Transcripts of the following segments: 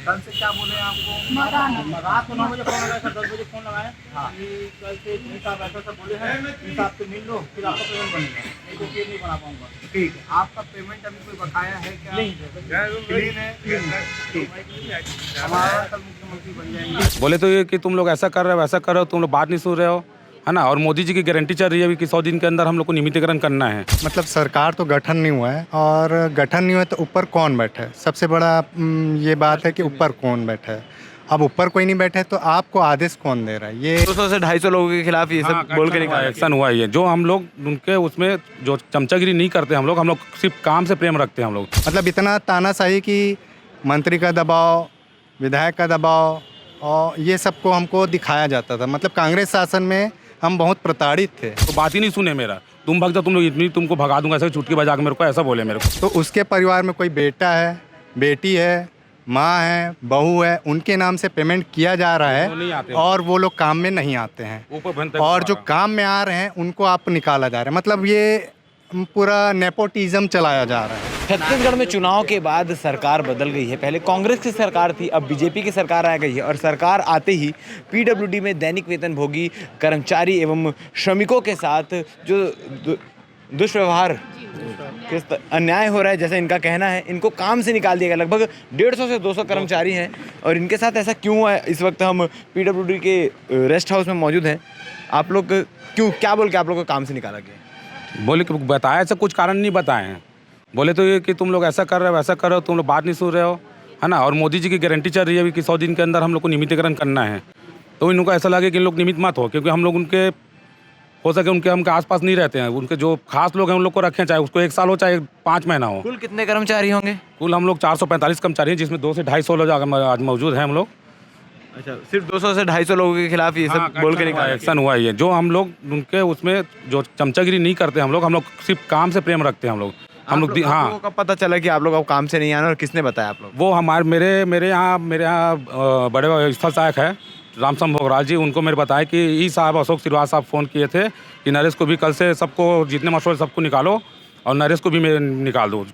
कल से क्या बोले आपको? रात को 9 बजे फोन लगाया, 10 बजे फोन लगाए। हाँ, कि कल से इतनी साहब ऐसा सब बोले हैं, इस साहब से मिल लो, फिर आपका पेमेंट बनेगा, नहीं तो फिर नहीं बना पाऊंगा। ठीक है, आपका पेमेंट अभी कोई बकाया है क्या? क्लीन है, हमारा कल मुख्यमंत्री बन जाएंगे। बोले तो ये कि तुम लोग ऐसा कर रहे हो, वैसा कर रहे हो, तुम लोग बात नहीं सुन रहे हो, है ना। और मोदी जी की गारंटी चल रही है कि 100 दिन के अंदर हम लोग को नियमितीकरण करना है। मतलब सरकार तो गठन नहीं हुआ है, और गठन नहीं हुआ तो ऊपर कौन बैठा है? सबसे बड़ा ये बात है कि ऊपर कौन बैठा है। अब ऊपर कोई नहीं बैठा है तो आपको आदेश कौन दे रहा है? ये 200 से 250 लोगों के खिलाफ ये सब बोल के निकाला। एक्शन हुआ है, जो हम लोग उनके उसमें जो चमचागिरी नहीं करते, हम लोग सिर्फ काम से प्रेम रखते हैं हम लोग। मतलब इतना तानाशाही कि मंत्री का दबाव, विधायक का दबाव, और ये सबको हमको दिखाया जाता था। मतलब कांग्रेस शासन में हम बहुत प्रताड़ित थे। तो बात ही नहीं सुने मेरा, तुम भग जाओ, तुम लोग इतनी तुमको भगा दूंगा, ऐसे चुटकी बजा के मेरे को ऐसा बोले मेरे को। तो उसके परिवार में कोई बेटा है, बेटी है, माँ है, बहू है, उनके नाम से पेमेंट किया जा रहा है और वो लोग काम में नहीं आते हैं, और जो काम में आ रहे हैं उनको आप निकाला जा रहा है। मतलब ये पूरा नेपोटिज्म चलाया जा रहा है। छत्तीसगढ़ में चुनाव के बाद सरकार बदल गई है। पहले कांग्रेस की सरकार थी, अब बीजेपी की सरकार आ गई है, और सरकार आते ही पीडब्ल्यूडी में दैनिक वेतन भोगी कर्मचारी एवं श्रमिकों के साथ जो दुष्व्यवहार, अन्याय हो रहा है, जैसे इनका कहना है, इनको काम से निकाल दिया गया। लगभग 150 से 200 कर्मचारी हैं, और इनके साथ ऐसा क्यों हुआ है? इस वक्त हम पीडब्ल्यूडी के रेस्ट हाउस में मौजूद हैं। आप लोग क्या बोल के आप लोग को काम से निकाला गया? बोले कि बताया, ऐसा कुछ कारण नहीं बताए हैं। बोले तो ये कि तुम लोग ऐसा कर रहे हो, वैसा कर रहे हो, तुम लोग बात नहीं सुन रहे हो, है ना। और मोदी जी की गारंटी चल रही है कि 100 दिन के अंदर हम लोग को नियमितीकरण करना है। तो इन लोगों को ऐसा लगे कि इन लोग नियमित मत हो, क्योंकि हम लोग उनके हो सके उनके हमके आसपास नहीं रहते हैं। उनके जो खास लोग हैं उन लोग को रखें, चाहे उसको 1 साल हो चाहे 5 महीना हो। कुल कितने कर्मचारी होंगे? कुल हम लोग 445 कर्मचारी हैं, जिसमें 200 से 250 लोग आज मौजूद हैं हम लोग। अच्छा, सिर्फ 200 से 250 लोगों के खिलाफ ये सब बोल के निकाला। एक्शन हुआ है, जो हम लोग उनके उसमें जो चमचागिरी नहीं करते, हम लोग सिर्फ काम से प्रेम रखते हैं हम लोग। हाँ, लोगों का पता चला कि आप लोग अब काम से नहीं आना, और किसने बताया आप लोग? वो मेरे यहाँ बड़े स्थल सहायक है रामसम भोगराज जी, उनको मेरे बताया कि ई साहब अशोक श्रीवास साहब फ़ोन किए थे कि नरेश को भी कल से सबको जितने मशहूर सबको निकालो, और नरेश को भी मैं निकाल दो,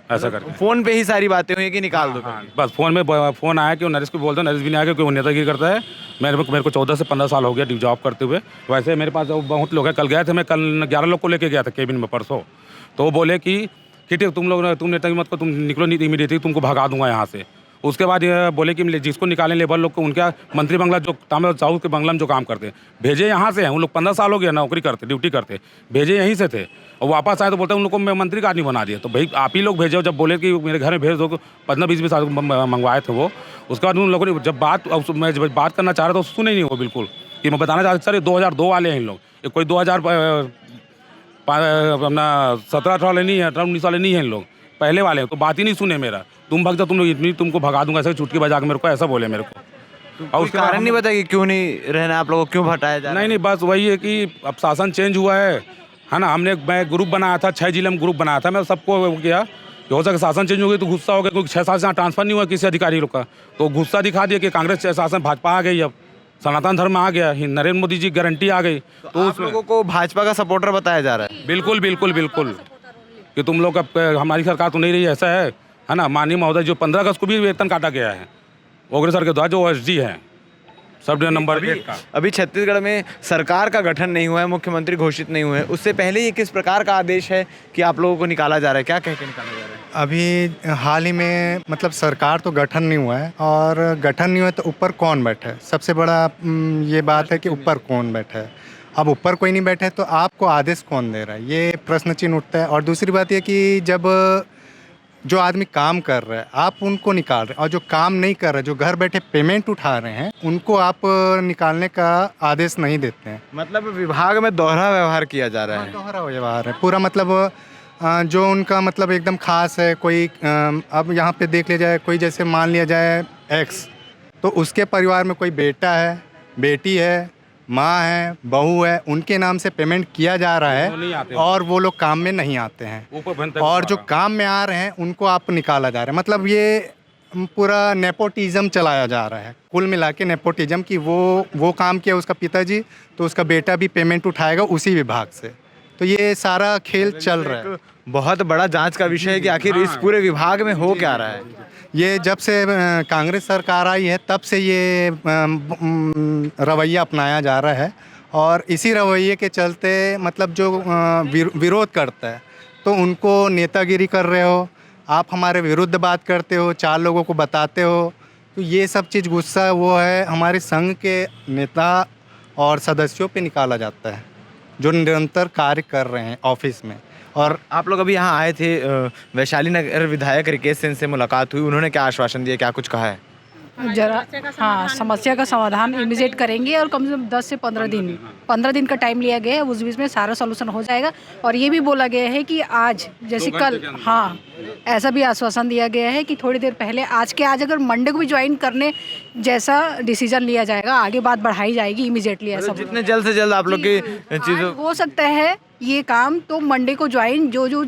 ऐसा करके। फोन पे ही सारी बातें हुई कि निकाल दो? बस फ़ोन आया कि नरेश को बोल दो, नरेश भी नहीं आया क्योंकि वो नेतागिरी करता है। मेरे को 14 से 15 साल हो गया जॉब करते हुए। वैसे मेरे पास बहुत लोग हैं। कल गए थे, मैं कल 11 लोग को लेके गया था केबिन में परसों। तो वो बोले कि ठीक, तुम नेतागिरी मत को, तुम निकलो नहीं इमीडिएटली, तुमको भगा दूंगा यहाँ से। उसके बाद ये बोले कि जिसको निकालें लेबर लोग को, उनका मंत्री बंगला जो तमिल साउथ के बंगला में जो काम करते भेजे यहाँ से हैं। उन लोग 15 साल हो गया नौकरी करते, ड्यूटी करते, भेजे यहीं से थे, और वापस आए तो बोलते हैं उन लोग को मैं मंत्री का नहीं बना दिया। तो भाई आप ही लोग भेजो। जब बोले कि मेरे घर में भेज दो, 15-20 साल मंगवाए थे वो। उसके बाद उन लोगों ने जब मैं बात करना चाह रहा था तो सुने नहीं वो बिल्कुल, कि मैं बताना चाहता सर ये 2002 वाले हैं इन लोग, ये कोई 2017-18 वाले नहीं है, 18-19 वाले नहीं हैं इन लोग, पहले वाले हैं। तो बात ही नहीं सुने मेरा, तुम भग जाओ, तुम लोग इतनी तुमको भगा दूंगा, ऐसे चुटकी बजा के मेरे को ऐसा बोले मेरे को। और उसके कारण नहीं बताया कि क्यों नहीं रहना आप लोगों को, क्यों हटाया जा रहा है? नहीं, बस वही है कि अब शासन चेंज हुआ है ना। मैं ग्रुप बनाया था, 6 जिले में ग्रुप बनाया था, मैं सबको किया कि हो सके शासन चेंज हो गई तो गुस्सा हो गया, क्योंकि 6 साल से यहाँ ट्रांसफर नहीं हुआ किसी अधिकारी लोग का, तो गुस्सा दिखा दिया कि कांग्रेस शासन, भाजपा आ गई, अब सनातन धर्म आ गया, नरेंद्र मोदी जी गारंटी आ गई। तो आप लोगों को भाजपा का सपोर्टर बताया जा रहा है? बिल्कुल बिल्कुल बिल्कुल, कि तुम लोग अब हमारी सरकार तो नहीं रही, ऐसा है ना। माननीय महोदय जो 15 अगस्त को भी वेतन काटा गया है ओगरे सर के द्वारा, जो OSD है सब डिवीजन नंबर 1 का। अभी छत्तीसगढ़ में सरकार का गठन नहीं हुआ है, मुख्यमंत्री घोषित नहीं हुए हैं, उससे पहले ये किस प्रकार का आदेश है कि आप लोगों को निकाला जा रहा है? क्या कह के निकाला जा रहा है? अभी हाल ही में मतलब सरकार तो गठन नहीं हुआ है, और गठन नहीं हुआ तो ऊपर कौन बैठा है? सबसे बड़ा ये बात है कि ऊपर कौन बैठा है। अब ऊपर कोई नहीं बैठा है तो आपको आदेश कौन दे रहा है? ये प्रश्न चिन्ह उठता है। और दूसरी बात ये कि जब जो आदमी काम कर रहा है आप उनको निकाल रहे हैं, और जो काम नहीं कर रहे, जो घर बैठे पेमेंट उठा रहे हैं, उनको आप निकालने का आदेश नहीं देते हैं। मतलब विभाग में दोहरा व्यवहार किया जा रहा है। दोहरा व्यवहार है पूरा। मतलब जो उनका मतलब एकदम खास है। कोई अब यहाँ पे देख लिया जाए, कोई जैसे मान लिया जाए X, तो उसके परिवार में कोई बेटा है, बेटी है, माँ है, बहू है, उनके नाम से पेमेंट किया जा रहा है, और वो लोग काम में नहीं आते हैं, और जो काम में आ रहे हैं उनको आप निकाला जा रहा है। मतलब ये पूरा नेपोटिज्म चलाया जा रहा है, कुल मिला के नेपोटिज्म, कि वो काम किया उसका पिताजी तो उसका बेटा भी पेमेंट उठाएगा उसी विभाग से। तो ये सारा खेल चल रहा है। बहुत बड़ा जांच का विषय है कि आखिर इस पूरे विभाग में हो क्या रहा है। ये जब से कांग्रेस सरकार आई है तब से ये रवैया अपनाया जा रहा है और इसी रवैये के चलते मतलब जो विरोध करता है तो उनको नेतागिरी कर रहे हो, आप हमारे विरुद्ध बात करते हो, 4 लोगों को बताते हो, तो ये सब चीज़ गुस्सा वो है हमारे संघ के नेता और सदस्यों पे निकाला जाता है जो निरंतर कार्य कर रहे हैं ऑफिस में। और आप लोग अभी यहाँ आए थे, वैशाली नगर विधायक रिकेश सिंह से मुलाकात हुई, उन्होंने क्या आश्वासन दिया, क्या कुछ कहा है? जरा हाँ, समस्या का समाधान इमीडिएट करेंगे और कम से कम 10 से 15 दिन का टाइम लिया गया है, उस बीच में सारा सॉल्यूशन हो जाएगा। और ये भी बोला गया है कि आज जैसे कल, हाँ ऐसा भी आश्वासन दिया गया है कि थोड़ी देर पहले आज अगर मंडे को भी ज्वाइन करने जैसा डिसीजन लिया जाएगा, आगे बात बढ़ाई जाएगी इमीडिएटली। ऐसा जितने जल्द से जल्द आप लोग की चीज़ों हो सकता है ये काम, तो मंडे को ज्वाइन जो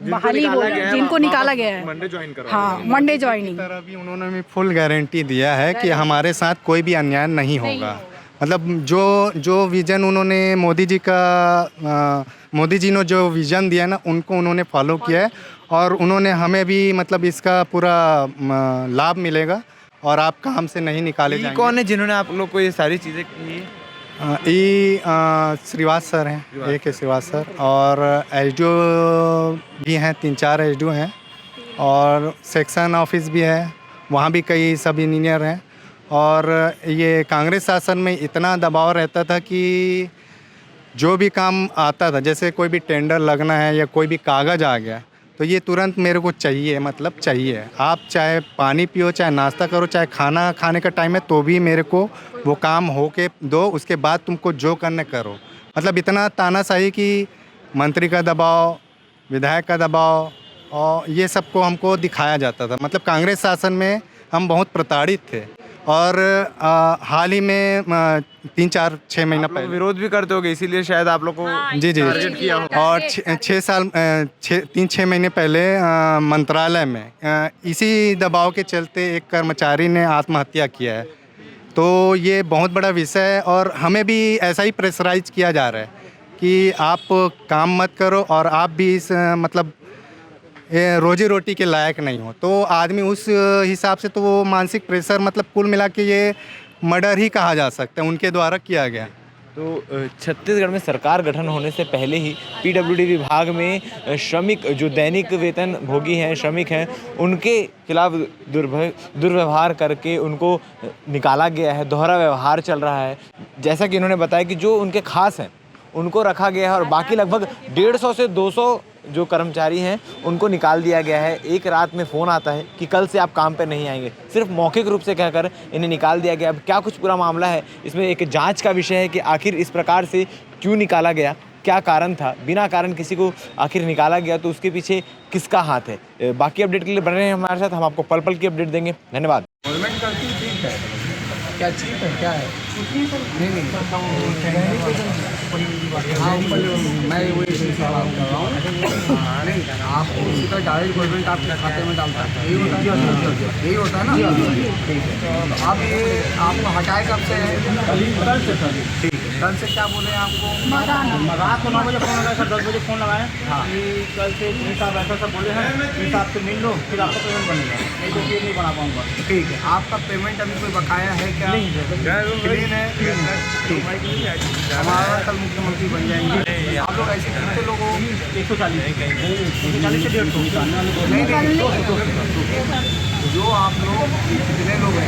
बहाली जिनको निकाला गया है मंडे ज्वाइन करो। हाँ, मंडे ज्वाइनिंग। अभी उन्होंने भी फुल गारंटी दिया है कि हमारे साथ कोई भी अन्याय नहीं होगा। मतलब जो विजन उन्होंने मोदी जी ने जो विजन दिया ना, उनको उन्होंने फॉलो किया है और उन्होंने हमें भी मतलब इसका पूरा लाभ मिलेगा और आप काम से नहीं निकाले जाएंगे। कौन है जिन्होंने आप लोग को ये सारी चीज़ें की? श्रीवास सर हैं, एक है श्रीवास सर, और एसडीओ भी हैं, 3-4 एसडीओ हैं और सेक्शन ऑफिस भी है, वहाँ भी कई सब इंजीनियर हैं। और ये कांग्रेस शासन में इतना दबाव रहता था कि जो भी काम आता था, जैसे कोई भी टेंडर लगना है या कोई भी कागज़ आ गया तो ये तुरंत मेरे को चाहिए, मतलब चाहिए। आप चाहे पानी पियो, चाहे नाश्ता करो, चाहे खाना खाने का टाइम है तो भी मेरे को वो काम हो के दो, उसके बाद तुमको जो करने करो। मतलब इतना तानाशाही कि मंत्री का दबाव, विधायक का दबाव और ये सबको हमको दिखाया जाता था। मतलब कांग्रेस शासन में हम बहुत प्रताड़ित थे। और हाल ही में 3-4-6 महीना पहले विरोध भी करते होगे, इसीलिए शायद आप लोग को जी टारगेट किया हो। और 3-6 महीने पहले मंत्रालय में इसी दबाव के चलते एक कर्मचारी ने आत्महत्या किया है। तो ये बहुत बड़ा विषय है और हमें भी ऐसा ही प्रेशराइज किया जा रहा है कि आप काम मत करो और आप भी इस मतलब रोजी रोटी के लायक नहीं हो। तो आदमी उस हिसाब से तो वो मानसिक प्रेशर, मतलब कुल मिला के ये मर्डर ही कहा जा सकता है, उनके द्वारा किया गया। तो छत्तीसगढ़ में सरकार गठन होने से पहले ही पीडब्ल्यूडी विभाग में श्रमिक जो दैनिक वेतन भोगी हैं, श्रमिक हैं, उनके खिलाफ दुर्व्यवहार करके उनको निकाला गया है, दोहरा व्यवहार चल रहा है। जैसा कि इन्होंने बताया कि जो उनके खास हैं उनको रखा गया है और बाकी लगभग 150 से 200 जो कर्मचारी हैं उनको निकाल दिया गया है। एक रात में फ़ोन आता है कि कल से आप काम पे नहीं आएंगे, सिर्फ मौखिक रूप से कहकर इन्हें निकाल दिया गया। अब क्या कुछ पूरा मामला है, इसमें एक जांच का विषय है कि आखिर इस प्रकार से क्यों निकाला गया, क्या कारण था, बिना कारण किसी को आखिर निकाला गया तो उसके पीछे किसका हाथ है। बाकी अपडेट के लिए बने रहे हैं हमारे साथ, हम आपको पल पल की अपडेट देंगे। धन्यवाद। गवर्नमेंट करती ठीक है, क्या चीज़ है, क्या है नहीं मैं वही बात कर रहा हूँ। नहीं, आपको सीधा डायरेक्ट गवर्नमेंट आपके खाते में डालता है, यही होता है ना। ठीक है, तो अब ये आपको हटाए कब से है? कल से सर। ठीक है, कल से क्या बोले आपको? रात को 9 बजे फ़ोन लगाए सर, 10 बजे फ़ोन लगाए कि कल से साहब ऐसा सब बोले हैं, साहब से मिल लो फिर आपका पेमेंट बनेगा, नहीं तो फिर नहीं बना पाऊँगा। ठीक है, आपका पेमेंट अभी कोई बकाया है क्या? क्लीन है। ठीक है, हमारा कल मुख्यमंत्री बन जाएंगे। आप लोग ऐसे कितने लोग हो? 140 से 150। जो आप लोग कितने लोग हैं,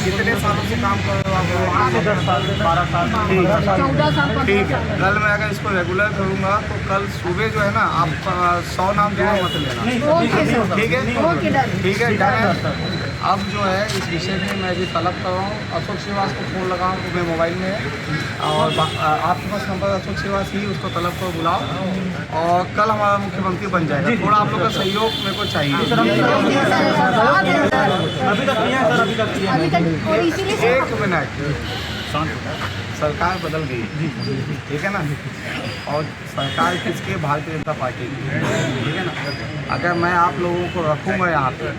कितने सालों से काम कर रहे हो आप लोग? 10 साल से 12 साल। 14 साल। ठीक है, कल मैं अगर इसको रेगुलर करूँगा तो कल सुबह जो है ना आप 100 नाम जो मत लेना। ठीक है, ठीक है, डन है। अब जो है इस विषय में मैं भी तलब कर रहा हूँ, अशोक श्रीवास को फ़ोन लगाऊँ तो मेरे मोबाइल में है और आपके पास नंबर अशोक श्रीवास ही, उसको तलब कर बुलाओ और कल हमारा मुख्यमंत्री बन जाएगा। थोड़ा आप लोग का सहयोग मेरे को चाहिए। अभी तक नहीं है सर, अभी तक 1 मिनट। सरकार बदल गई, ठीक है ना, और सरकार किसकी? भारतीय जनता पार्टी की, ठीक है ना। अगर मैं आप लोगों को रखूँगा यहाँ पे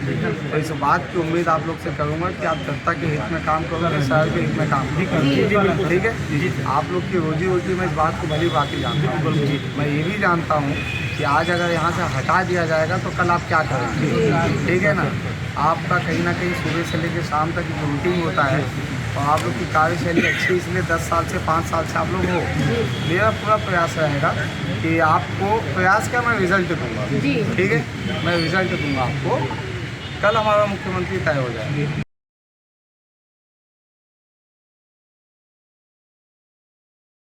तो इस बात की उम्मीद आप लोग से करूँगा कि आप जनता के हित में काम करोगे, शहर के हित में काम करोगे, ठीक है। आप लोग की रोजी रोटी में इस बात को भली बाकी जानता हूँ। मैं ये भी जानता हूँ कि आज अगर यहाँ से हटा दिया जाएगा तो कल आप क्या करेंगे, ठीक है ना। आपका कहीं ना कहीं सुबह से लेकर शाम तक जो रूटीन होता है और आप लोग की कार्यशैली अच्छी, इसलिए 10 साल से 5 साल से आप लोग हो। मेरा पूरा प्रयास रहेगा कि आपको प्रयास क्या, मैं रिजल्ट दूंगा, ठीक है, मैं रिजल्ट दूंगा आपको। कल हमारा मुख्यमंत्री तय हो जाएगा।